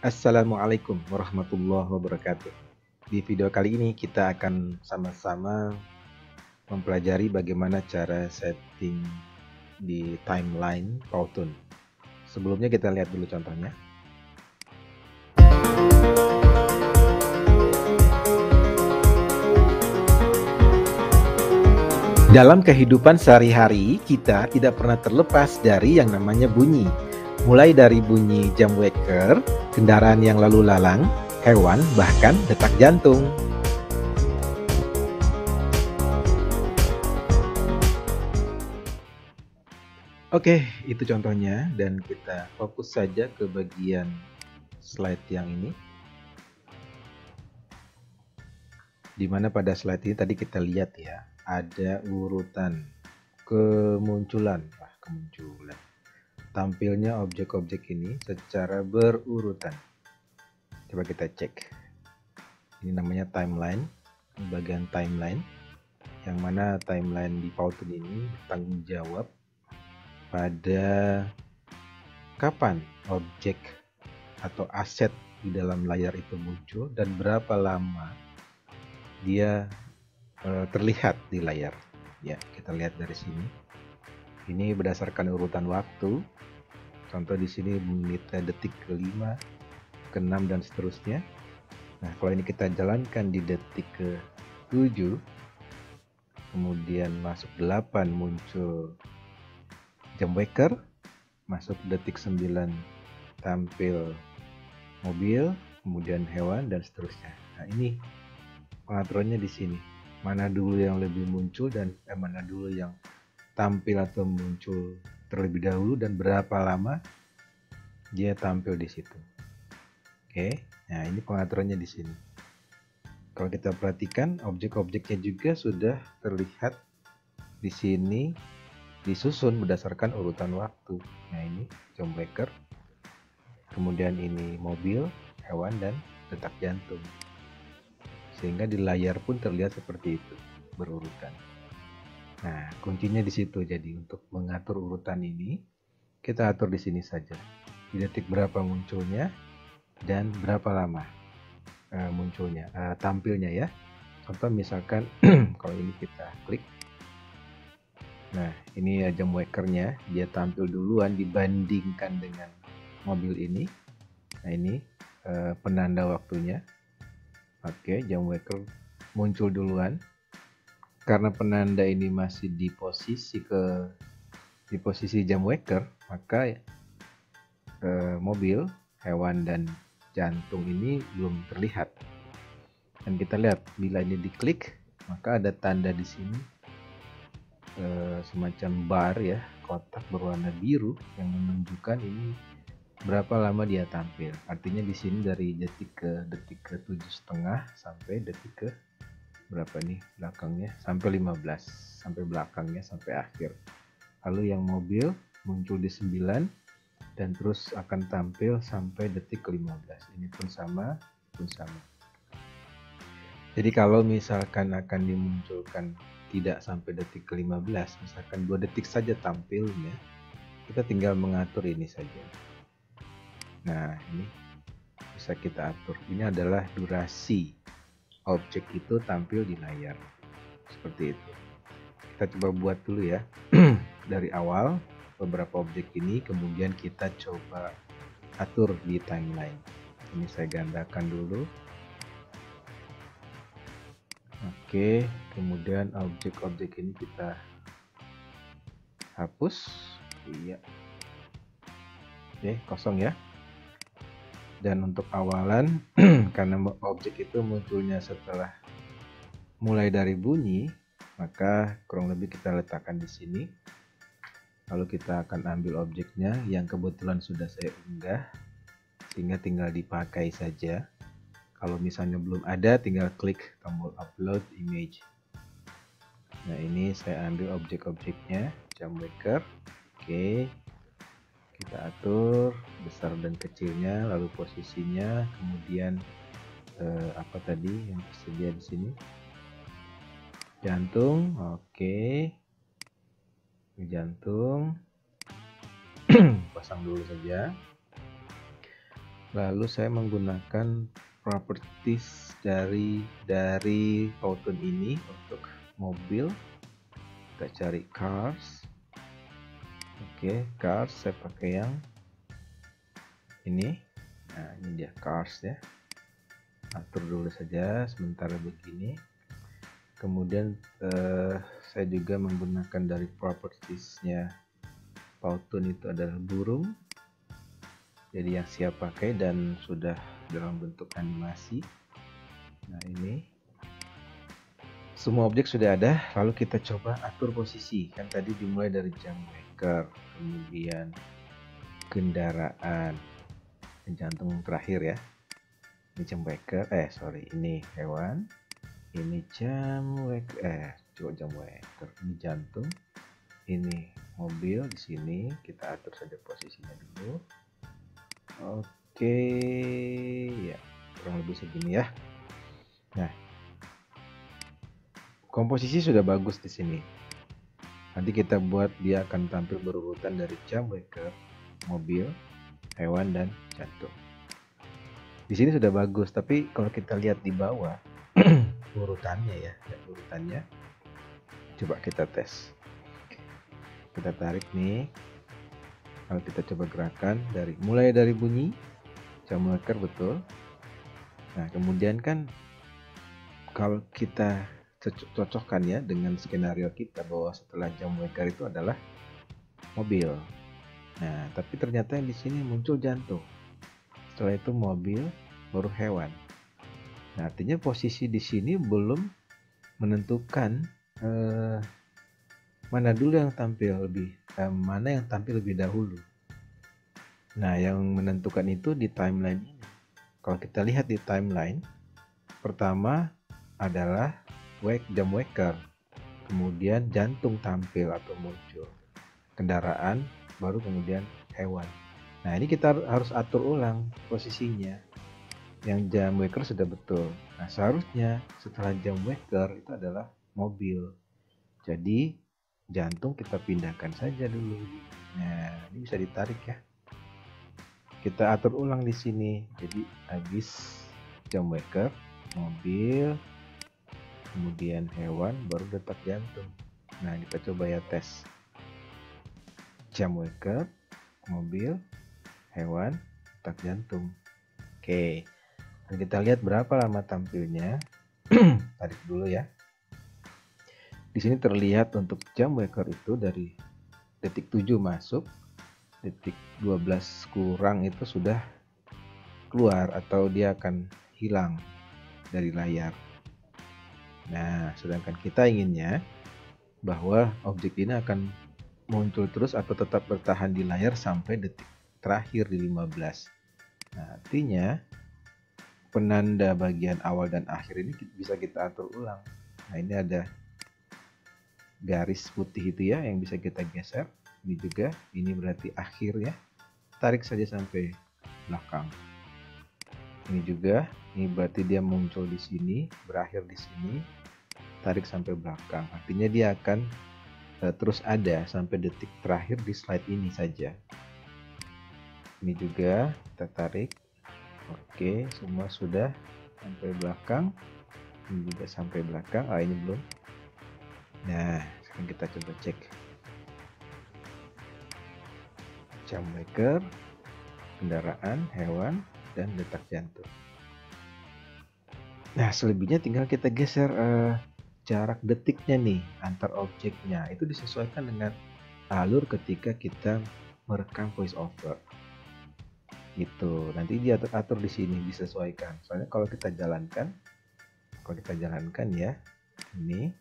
Assalamualaikum warahmatullahi wabarakatuh. Di video kali ini kita akan sama-sama mempelajari bagaimana cara setting di timeline Powtoon. Sebelumnya kita lihat dulu contohnya. Dalam kehidupan sehari-hari, kita tidak pernah terlepas dari yang namanya bunyi. Mulai dari bunyi jam waker, kendaraan yang lalu lalang, hewan, bahkan detak jantung. Oke, itu contohnya dan kita fokus saja ke bagian slide yang ini. Dimana pada slide ini tadi kita lihat ya, ada urutan kemunculan. Tampilnya objek-objek ini secara berurutan. Coba kita cek. Ini namanya timeline, bagian timeline. Yang mana timeline di Powtoon ini bertanggung jawab pada kapan objek atau aset di dalam layar itu muncul dan berapa lama dia terlihat di layar. Ya, kita lihat dari sini. Ini berdasarkan urutan waktu. Contoh di sini menitnya detik ke-5, ke-6 dan seterusnya. Nah, kalau ini kita jalankan di detik ke-7, kemudian masuk 8 muncul jam waker, masuk detik 9 tampil mobil, kemudian hewan dan seterusnya. Nah, ini pengaturannya di sini. Mana dulu yang lebih muncul dan mana dulu yang tampil atau muncul terlebih dahulu dan berapa lama dia tampil di situ. Oke, nah ini pengaturannya di sini. Kalau kita perhatikan objek-objeknya juga sudah terlihat di sini disusun berdasarkan urutan waktu. Nah ini jam waker, kemudian ini mobil, hewan dan detak jantung. Sehingga di layar pun terlihat seperti itu, berurutan. Nah, kuncinya di situ. Jadi untuk mengatur urutan ini, kita atur di sini saja. Di detik berapa munculnya dan berapa lama munculnya, tampilnya ya. Contoh misalkan kalau ini kita klik. Nah, ini jam wakernya, dia tampil duluan dibandingkan dengan mobil ini. Nah, ini penanda waktunya. Oke, jam waker muncul duluan. Karena penanda ini masih di posisi jam waker, maka mobil, hewan dan jantung ini belum terlihat. Dan kita lihat bila ini diklik, maka ada tanda di sini semacam bar ya, kotak berwarna biru yang menunjukkan ini berapa lama dia tampil. Artinya di sini dari detik ke 7,5 sampai detik ke berapa nih belakangnya, sampai 15, sampai belakangnya sampai akhir. Lalu yang mobil muncul di 9 dan terus akan tampil sampai detik ke-15. Ini pun sama. Jadi kalau misalkan akan dimunculkan tidak sampai detik ke-15, misalkan 2 detik saja tampilnya, kita tinggal mengatur ini saja. Nah, ini bisa kita atur. Ini adalah durasi objek itu tampil di layar. Seperti itu. Kita coba buat dulu ya. Dari awal beberapa objek ini, kemudian kita coba atur di timeline. Ini saya gandakan dulu. Oke, kemudian objek-objek ini kita hapus. Iya. Oke, kosong ya. Dan untuk awalan, karena objek itu munculnya setelah mulai dari bunyi, maka kurang lebih kita letakkan di sini. Lalu kita akan ambil objeknya yang kebetulan sudah saya unggah, sehingga tinggal dipakai saja. Kalau misalnya belum ada, tinggal klik tombol upload image. Nah, ini saya ambil objek-objeknya, jam waker. Oke, kita atur besar dan kecilnya, lalu posisinya, kemudian apa tadi yang tersedia di sini? Jantung, oke. Jantung, pasang dulu saja. Lalu saya menggunakan properties dari Powtoon ini untuk mobil. Kita cari cars. Oke, cars saya pakai yang ini. Nah, ini dia cars ya. Atur dulu saja sementara begini. Kemudian saya juga menggunakan dari propertiesnya Powtoon itu adalah burung. Jadi yang siap pakai dan sudah dalam bentuk animasi. Nah, ini semua objek sudah ada. Lalu kita coba atur posisi. Kan tadi dimulai dari jam waker, kemudian kendaraan, jantung terakhir ya. Ini jam waker, ini hewan, ini jam waker, jam waker, ini jantung, ini mobil. Di sini kita atur saja posisinya dulu. Oke, ya kurang lebih segini ya. Nah, komposisi sudah bagus di sini. Nanti kita buat dia akan tampil berurutan dari jam waker, mobil, hewan, dan jantung. Di sini sudah bagus, tapi kalau kita lihat di bawah urutannya ya, urutannya. Coba kita tes. Kita tarik nih. Kalau kita coba gerakan mulai dari bunyi jam waker, betul. Nah, kemudian kan kalau kita cocokkan ya dengan skenario kita bahwa setelah jam waker itu adalah mobil. Nah, tapi ternyata yang di sini muncul jantung. Setelah itu mobil, baru hewan. Nah, artinya posisi di sini belum menentukan mana dulu yang tampil mana yang tampil lebih dahulu. Nah, yang menentukan itu di timeline ini. Kalau kita lihat di timeline, pertama adalah jam waker, kemudian jantung tampil atau muncul, kendaraan, baru kemudian hewan. Nah, ini kita harus atur ulang posisinya. Yang jam waker sudah betul. Nah, seharusnya setelah jam waker itu adalah mobil. Jadi jantung kita pindahkan saja dulu. Nah, ini bisa ditarik ya. Kita atur ulang di sini. Jadi habis jam waker, mobil, kemudian hewan, baru detak jantung. Nah, kita coba ya tes. Jam waker, mobil, hewan, detak jantung. Oke. Dan kita lihat berapa lama tampilnya. Tarik dulu ya. Di sini terlihat untuk jam waker itu dari detik 7 masuk, detik 12 kurang itu sudah keluar atau dia akan hilang dari layar. Nah, sedangkan kita inginnya bahwa objek ini akan muncul terus atau tetap bertahan di layar sampai detik terakhir di 15. Nah, artinya penanda bagian awal dan akhir ini bisa kita atur ulang. Nah, ini ada garis putih itu ya yang bisa kita geser. Ini juga, ini berarti akhir ya. Tarik saja sampai belakang. Ini juga, ini berarti dia muncul di sini, berakhir di sini. Tarik sampai belakang. Artinya dia akan terus ada sampai detik terakhir di slide ini saja. Ini juga kita tarik. Oke, semua sudah sampai belakang. Ini juga sampai belakang. Ini belum. Nah, sekarang kita coba cek jam waker, kendaraan, hewan, dan detak jantung. Nah, selebihnya tinggal kita geser jarak detiknya nih antar objeknya. Itu disesuaikan dengan alur ketika kita merekam voice over. Gitu. Nanti dia atur di sini disesuaikan. Soalnya kalau kita jalankan ya, ini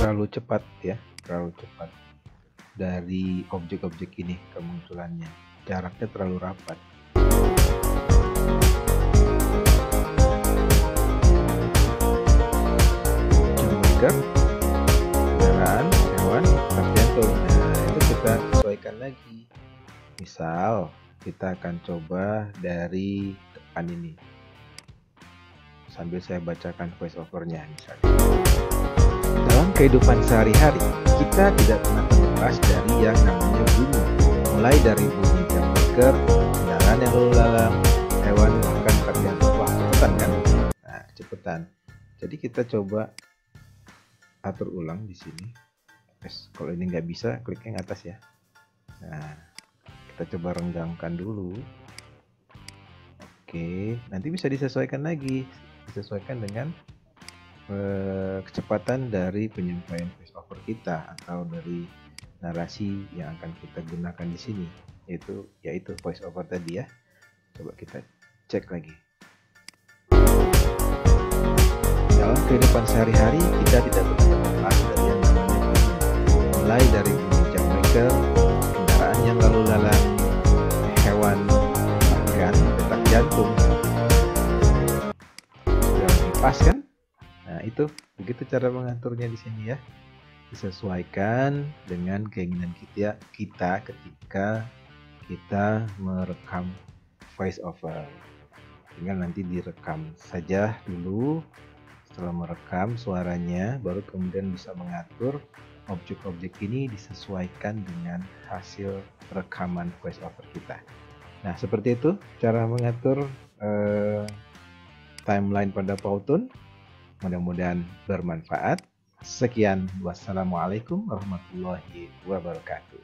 terlalu cepat ya, terlalu cepat dari objek-objek ini kemunculannya. Jaraknya terlalu rapat. Kendaraan, hewan, detak jantung. Nah, itu kita sesuaikan lagi. Misal kita akan coba dari depan ini. sambil saya bacakan voice overnya misalnya. Dalam kehidupan sehari-hari, kita tidak pernah terlepas dari yang namanya bunyi. Mulai dari bunyi jam beker, kendaraan yang lalu lalang, hewan, bahkan detak jantung. Wah, cepetan kan? Nah, cepetan. Jadi kita coba atur ulang di sini. Kalau ini nggak bisa, klik yang atas ya. Nah, kita coba renggangkan dulu. Oke, nanti bisa disesuaikan lagi, disesuaikan dengan kecepatan dari penyampaian voice over kita atau dari narasi yang akan kita gunakan di sini, yaitu voice over tadi ya. Coba kita cek lagi. Dalam kehidupan sehari-hari kita tidak pernah terlepas dari yang namanya bunyi. Mulai dari bunyi jam beker, kendaraan yang lalu lalang, hewan, bahkan detak jantung. Sudah lebih pas kan? Nah, itu begitu cara mengaturnya di sini ya. Disesuaikan dengan keinginan kita ketika kita merekam voice over. Tinggal nanti direkam saja dulu. Setelah merekam suaranya, baru kemudian bisa mengatur objek-objek ini disesuaikan dengan hasil rekaman voice over kita. Nah, seperti itu cara mengatur timeline pada Powtoon. Mudah-mudahan bermanfaat. Sekian, wassalamualaikum warahmatullahi wabarakatuh.